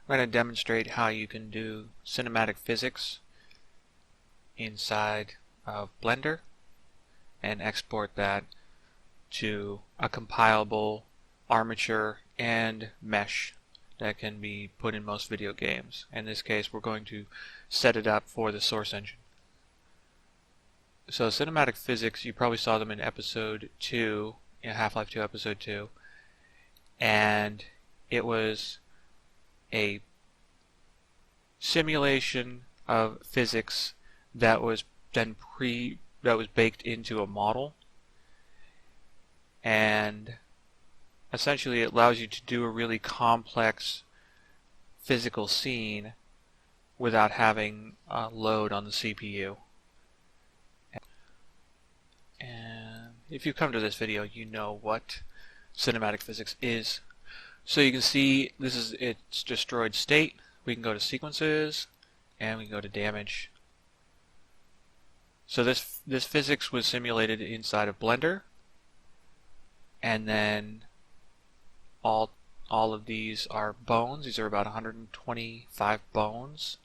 We're going to demonstrate how you can do cinematic physics inside of Blender and export that to a compilable armature and mesh that can be put in most video games. In this case, we're going to set it up for the source engine. So cinematic physics, you probably saw them in episode 2, in Half-Life 2 episode 2, and it was a simulation of physics that was then baked into a model, and essentially it allows you to do a really complex physical scene without having load on the CPU. And if you come to this video, you know what cinematic physics is. So you can see this is its destroyed state. We can go to sequences and we can go to damage. So this physics was simulated inside of Blender, and then all of these are bones. These are about 125 bones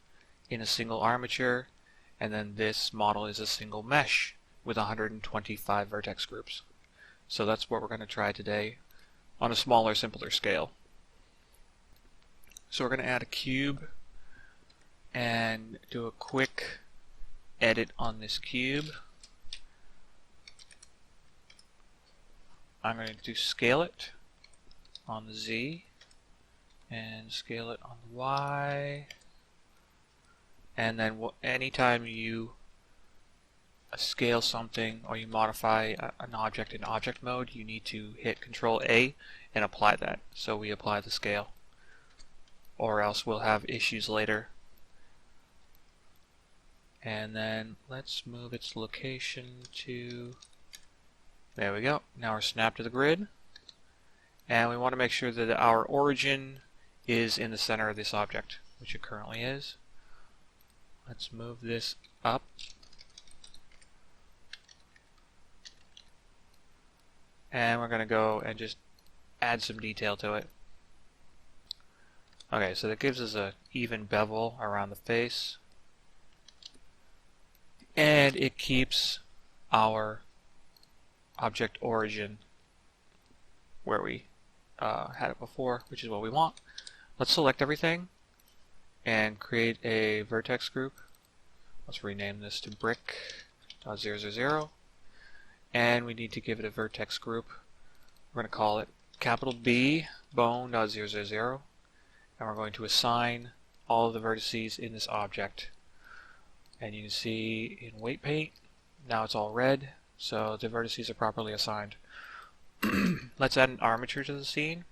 in a single armature, and then this model is a single mesh with 125 vertex groups. So that's what we're going to try today on a smaller, simpler scale. So we're going to add a cube and do a quick edit on this cube. I'm going to scale it on the Z and scale it on the Y, and then anytime you scale something or you modify an object in object mode, you need to hit Control A and apply that. So we apply the scale, or else we'll have issues later. And then let's move its location to, there we go. Now we're snapped to the grid, and we want to make sure that our origin is in the center of this object, which it currently is. Let's move this up. And we're going to go and just add some detail to it. Okay, so that gives us an even bevel around the face. And it keeps our object origin where we had it before, which is what we want. Let's select everything and create a vertex group. Let's rename this to brick.000. And we need to give it a vertex group. We're going to call it capital B bone.000, and we're going to assign all of the vertices in this object. And you can see in weight paint, now it's all red, so the vertices are properly assigned. Let's add an armature to the scene.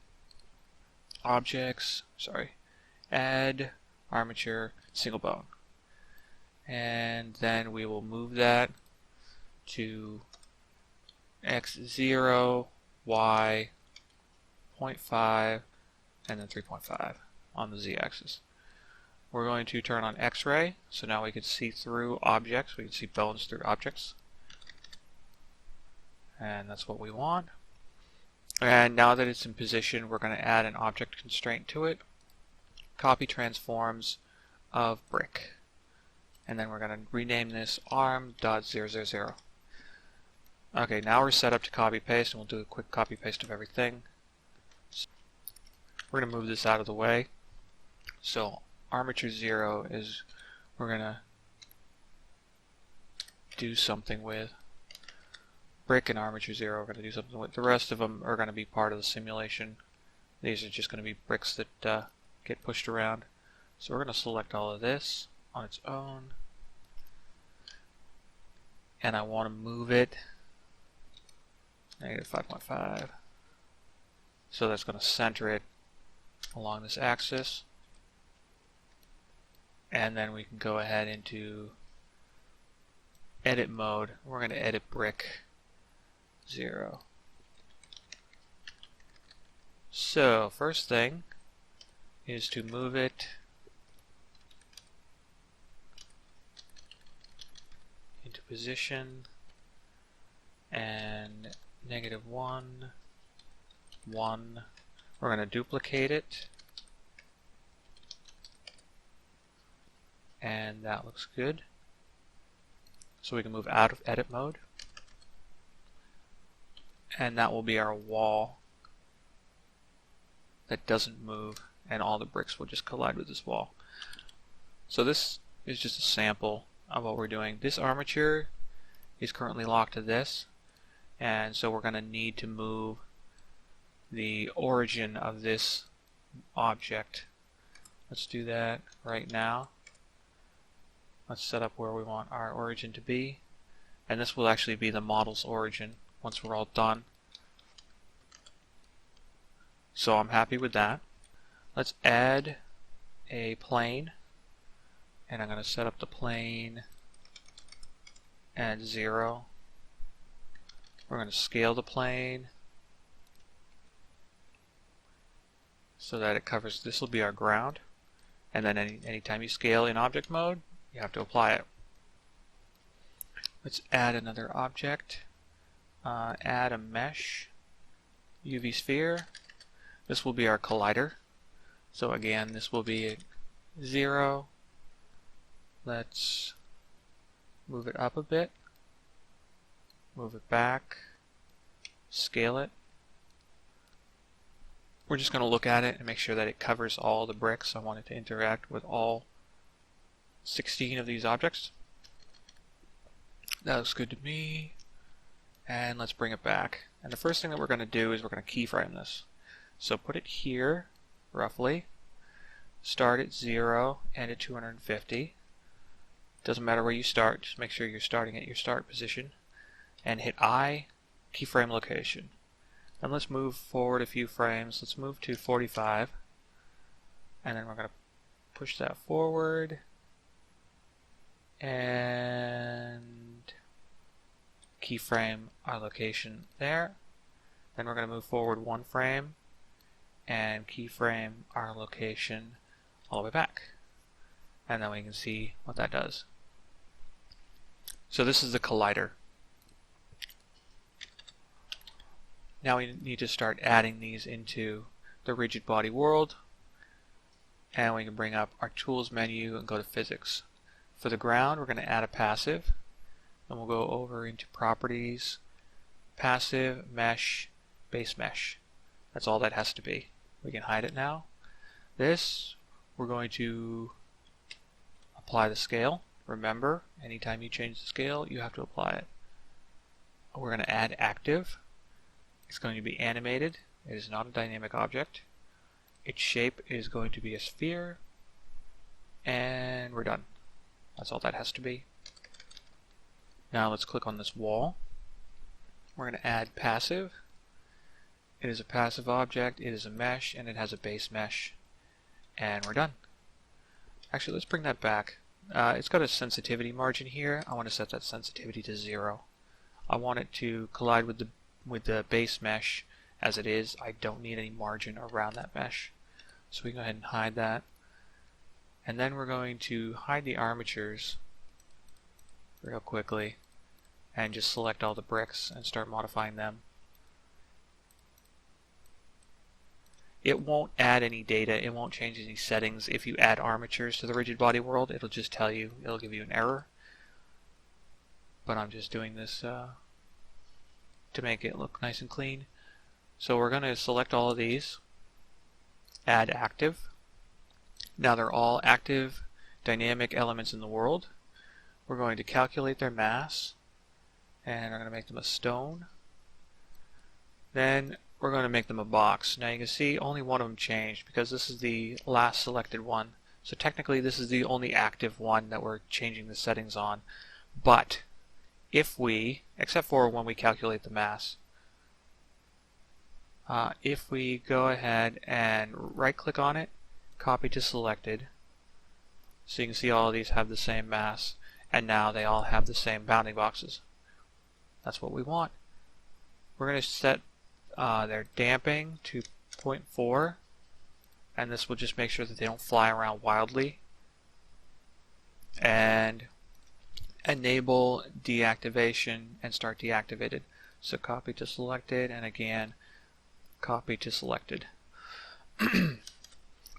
Add armature single bone. And then we will move that to x0, y, 0.5, and then 3.5 on the z-axis. We're going to turn on X-ray, so now we can see through objects. We can see bones through objects. And that's what we want. And now that it's in position, we're going to add an object constraint to it. Copy transforms of brick. And then we're going to rename this arm.000. Okay, now we're set up to copy paste, and we'll do a quick copy paste of everything. We're going to move this out of the way. So armature 0 is we're going to do something with. Brick and armature 0 we're going to do something with. The rest of them are going to be part of the simulation. These are just going to be bricks that get pushed around. So we're going to select all of this on its own, and I want to move it -5.5. So that's going to center it along this axis. And then we can go ahead into edit mode. We're going to edit brick 0. So first thing is to move it into position, and -1, 1. We're going to duplicate it and that looks good. So we can move out of edit mode, and that will be our wall that doesn't move, and all the bricks will just collide with this wall. So this is just a sample of what we're doing. This armature is currently locked to this, and so we're going to need to move the origin of this object. Let's do that right now. Let's set up where we want our origin to be, and this will actually be the model's origin once we're all done. So I'm happy with that. Let's add a plane, and I'm going to set up the plane at 0. We're going to scale the plane so that it covers, this will be our ground, and then anytime you scale in object mode, you have to apply it. Let's add another object. Add a mesh UV sphere. This will be our collider. So again, this will be at 0. Let's move it up a bit, move it back, scale it. We're just going to look at it and make sure that it covers all the bricks. I want it to interact with all 16 of these objects. That looks good to me. And let's bring it back. And the first thing that we're going to do is we're going to keyframe this. So put it here, roughly. Start at 0, end at 250. Doesn't matter where you start, just make sure you're starting at your start position. And hit I, keyframe location. And let's move forward a few frames. Let's move to 45. And then we're going to push that forward. And keyframe our location there. Then we're going to move forward 1 frame and keyframe our location all the way back. And then we can see what that does. So this is the collider. Now we need to start adding these into the rigid body world. And we can bring up our tools menu and go to physics. For the ground, we're going to add a passive. Then we'll go over into properties, passive, mesh, base mesh. That's all that has to be. We can hide it now. This, we're going to apply the scale. Remember, anytime you change the scale, you have to apply it. We're going to add active. It's going to be animated. It is not a dynamic object. Its shape is going to be a sphere. And we're done. That's all that has to be. Now let's click on this wall. We're going to add passive. It is a passive object, it is a mesh, and it has a base mesh. And we're done. Actually, let's bring that back. It's got a sensitivity margin here. I want to set that sensitivity to 0. I want it to collide with the base mesh as it is. I don't need any margin around that mesh. So we can go ahead and hide that. And then we're going to hide the armatures real quickly and just select all the bricks and start modifying them. It won't add any data, it won't change any settings. If you add armatures to the rigid body world, it'll just tell you, it'll give you an error. But I'm just doing this to make it look nice and clean. So we're going to select all of these, add active. Now they're all active dynamic elements in the world. We're going to calculate their mass, and we're going to make them a stone. Then we're going to make them a box. Now you can see only one of them changed because this is the last selected one. So technically this is the only active one that we're changing the settings on. But if we, except for when we calculate the mass, if we go ahead and right click on it, copy to selected, so you can see all of these have the same mass, and now they all have the same bounding boxes. That's what we want. We're going to set their damping to 0.4, and this will just make sure that they don't fly around wildly. And enable deactivation and start deactivated. So copy to selected, and again copy to selected.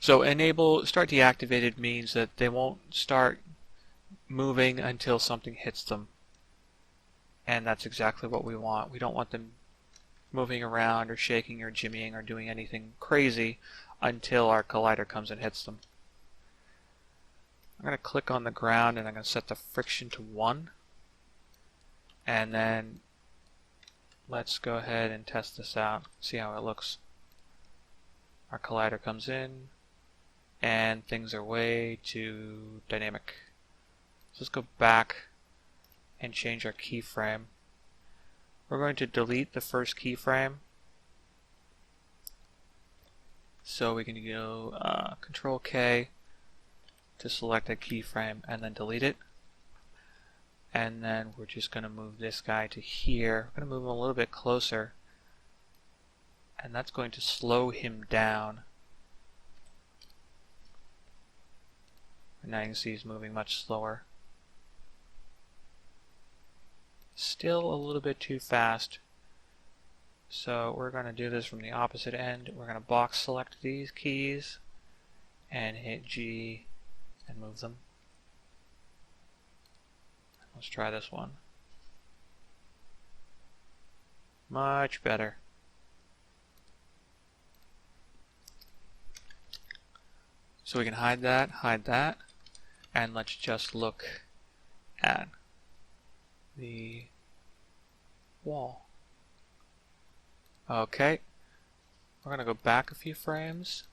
So enable start deactivated means that they won't start moving until something hits them. And that's exactly what we want. We don't want them moving around or shaking or jimmying or doing anything crazy until our collider comes and hits them. I'm going to click on the ground and I'm going to set the friction to 1. And then let's go ahead and test this out, see how it looks. Our collider comes in and things are way too dynamic. So let's go back and change our keyframe. We're going to delete the first keyframe. So we can go Control K to select a keyframe and then delete it. And then we're just going to move this guy to here. We're going to move him a little bit closer. And that's going to slow him down. And now you can see he's moving much slower. Still a little bit too fast. So we're going to do this from the opposite end. We're going to box select these keys and hit G and move them. Let's try this one. Much better. So we can hide that, and let's just look at the wall. Okay, we're going to go back a few frames.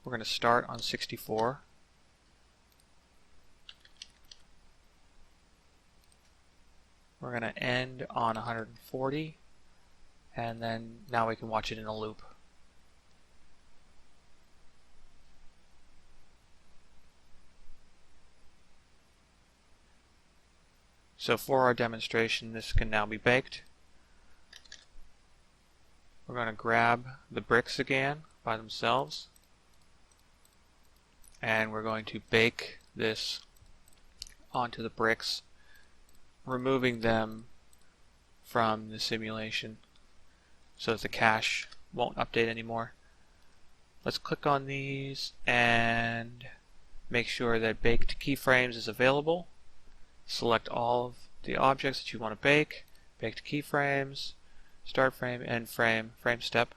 We're going to start on 64. We're going to end on 140, and then now we can watch it in a loop. So for our demonstration, this can now be baked. We're going to grab the bricks again by themselves, and we're going to bake this onto the bricks, removing them from the simulation so that the cache won't update anymore. Let's click on these and make sure that baked keyframes is available. Select all of the objects that you want to bake, baked keyframes, start frame, end frame, frame step.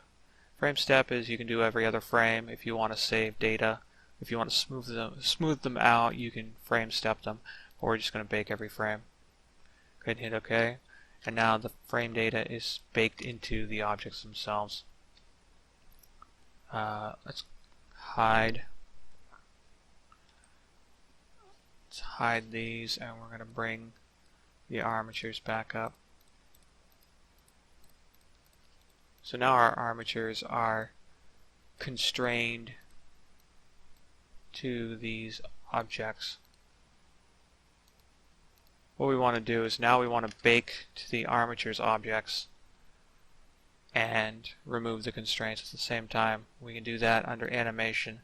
Frame step is you can do every other frame. If you want to save data, if you want to smooth them out, you can frame step them, or we're just going to bake every frame. Go ahead and hit OK, and now the frame data is baked into the objects themselves. Let's hide these, and we're going to bring the armatures back up. So now our armatures are constrained to these objects. What we want to do is now we want to bake to the armatures objects and remove the constraints at the same time. We can do that under animation.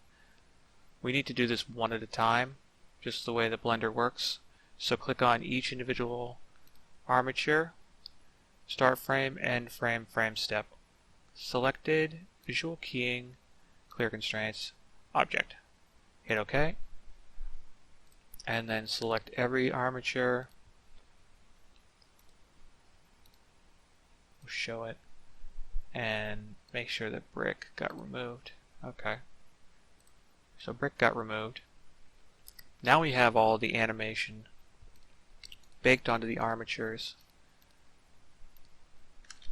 We need to do this one at a time, just the way the Blender works. So click on each individual armature, start frame, end frame, frame step. Selected, visual keying, clear constraints, object. Hit OK. And then select every armature. We'll show it. And make sure that brick got removed. Okay. So brick got removed. Now we have all the animation baked onto the armatures,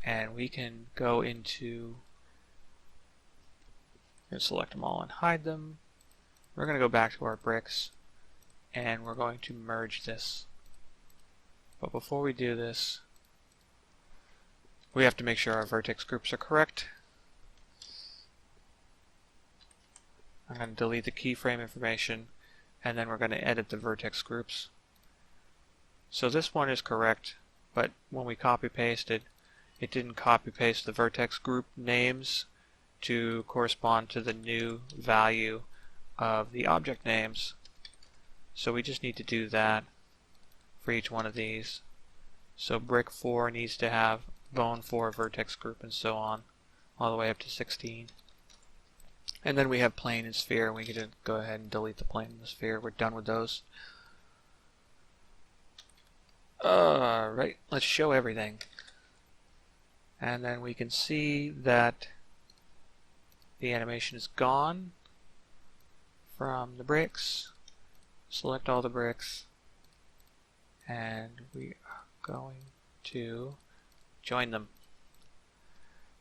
and we can go into and select them all and hide them. We're going to go back to our bricks and we're going to merge this. But before we do this, we have to make sure our vertex groups are correct. I'm going to delete the keyframe information, and then we're going to edit the vertex groups. So this one is correct, but when we copy pasted, it didn't copy paste the vertex group names to correspond to the new value of the object names. So we just need to do that for each one of these. So brick 4 needs to have bone 4 vertex group and so on, all the way up to 16. And then we have plane and sphere, and we can just go ahead and delete the plane and the sphere. We're done with those. Alright, let's show everything. And then we can see that the animation is gone from the bricks. Select all the bricks, and we are going to join them,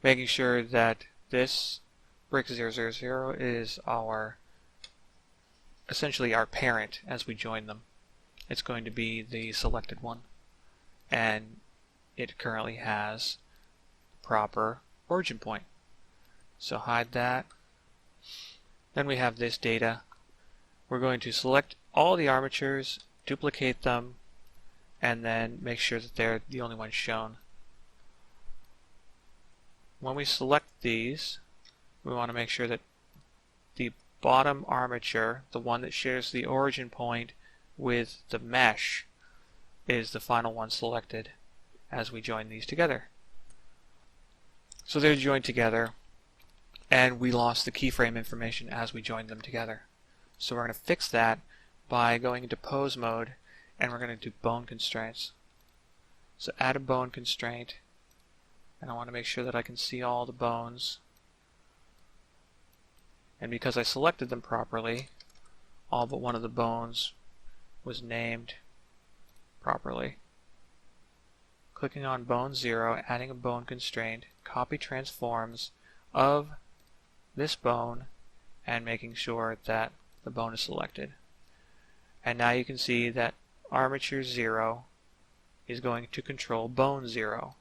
making sure that this brick 000 is essentially our parent as we join them. It's going to be the selected one, and it currently has proper origin point. So hide that. Then we have this data. We're going to select all the armatures, duplicate them, and then make sure that they're the only ones shown. When we select these, we want to make sure that the bottom armature, the one that shares the origin point with the mesh, is the final one selected as we join these together. So they're joined together, and we lost the keyframe information as we joined them together. So we're going to fix that by going into pose mode, and we're going to do bone constraints. So add a bone constraint, and I want to make sure that I can see all the bones. And because I selected them properly, all but one of the bones was named properly. Clicking on bone 0, adding a bone constraint, copy transforms of this bone, and making sure that the bone is selected. And now you can see that armature 0 is going to control bone 0.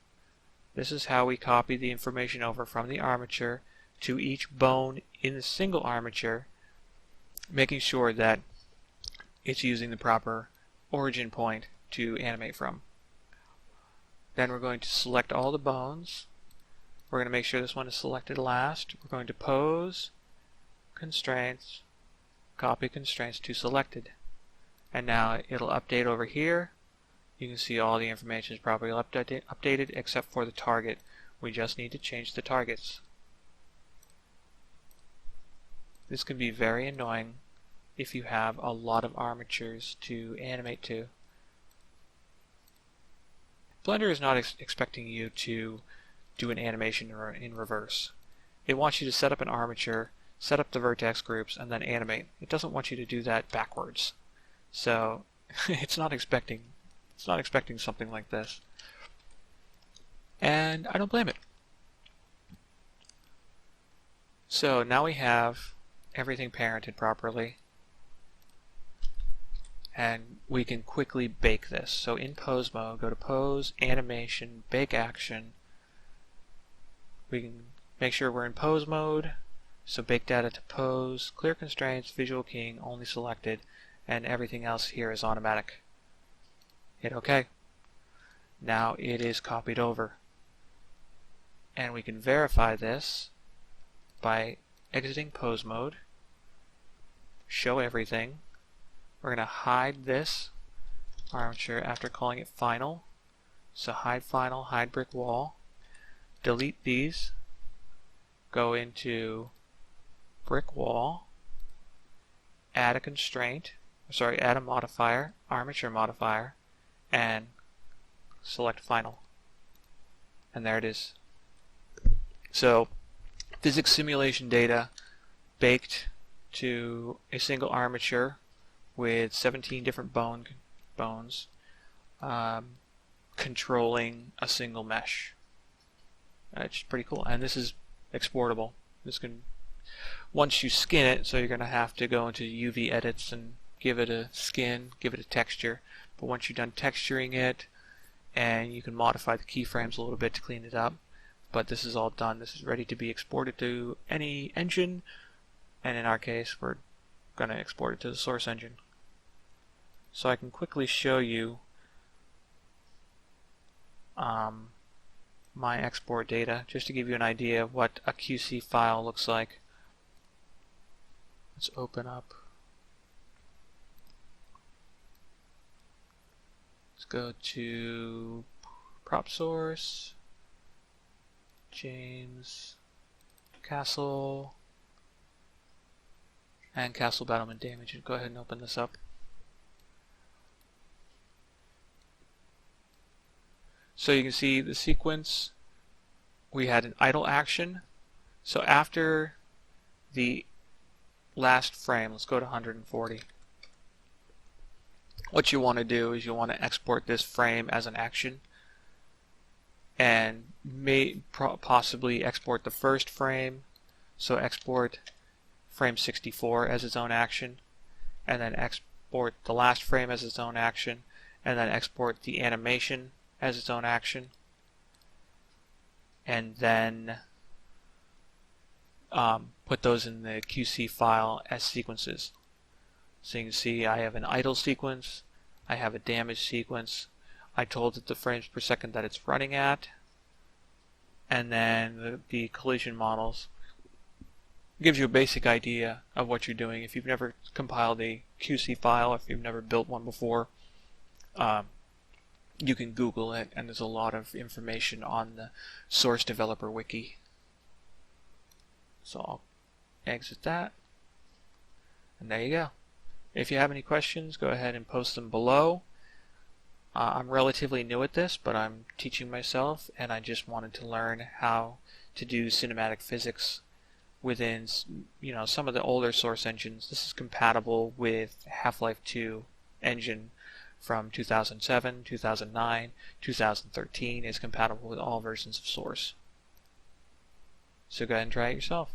This is how we copy the information over from the armature to each bone in the single armature, making sure that it's using the proper origin point to animate from. Then we're going to select all the bones. We're going to make sure this one is selected last. We're going to pose, constraints, copy constraints to selected. And now it'll update over here. You can see all the information is properly updated except for the target. We just need to change the targets. This can be very annoying if you have a lot of armatures to animate to. Blender is not expecting you to do an animation in reverse. It wants you to set up an armature, set up the vertex groups, and then animate. It doesn't want you to do that backwards. So it's not expecting something like this. And I don't blame it. So now we have everything parented properly, and we can quickly bake this. So in pose mode, go to pose, animation, bake action. We can make sure we're in pose mode, so bake data to pose, clear constraints, visual keying only selected, and everything else here is automatic. Hit OK. Now it is copied over. And we can verify this by exiting pose mode, show everything. We're going to hide this armature after calling it final. So hide final, hide brick wall. Delete these. Go into brick wall. Add a constraint. Add a modifier, armature modifier, and select final. And there it is. So physics simulation data baked to a single armature with 17 different bones controlling a single mesh. It's pretty cool, and this is exportable. This can, once you skin it, so you're going to have to go into UV edits and give it a skin, give it a texture. But once you're done texturing it, and you can modify the keyframes a little bit to clean it up. But this is all done. This is ready to be exported to any engine, and in our case, we're going to export it to the source engine. So I can quickly show you my export data, just to give you an idea of what a QC file looks like. Let's open up. Let's go to prop source, James Castle, and castle battlement damage. Go ahead and open this up. So you can see the sequence. We had an idle action. So after the last frame, let's go to 140. What you want to do is you want to export this frame as an action, and possibly export the first frame. So export frame 64 as its own action, and then export the last frame as its own action, and then export the animation as its own action, and then put those in the QC file as sequences. So you can see I have an idle sequence, I have a damage sequence, I told it the frames per second that it's running at, and then the collision models. Gives you a basic idea of what you're doing. If you've never compiled a QC file, if you've never built one before, you can Google it, and there's a lot of information on the Source Developer Wiki. So I'll exit that, and there you go. If you have any questions, go ahead and post them below. I'm relatively new at this, but I'm teaching myself, and I just wanted to learn how to do cinematic physics within, some of the older source engines. This is compatible with Half-Life 2 engine from 2007, 2009, 2013. It's compatible with all versions of Source. So go ahead and try it yourself.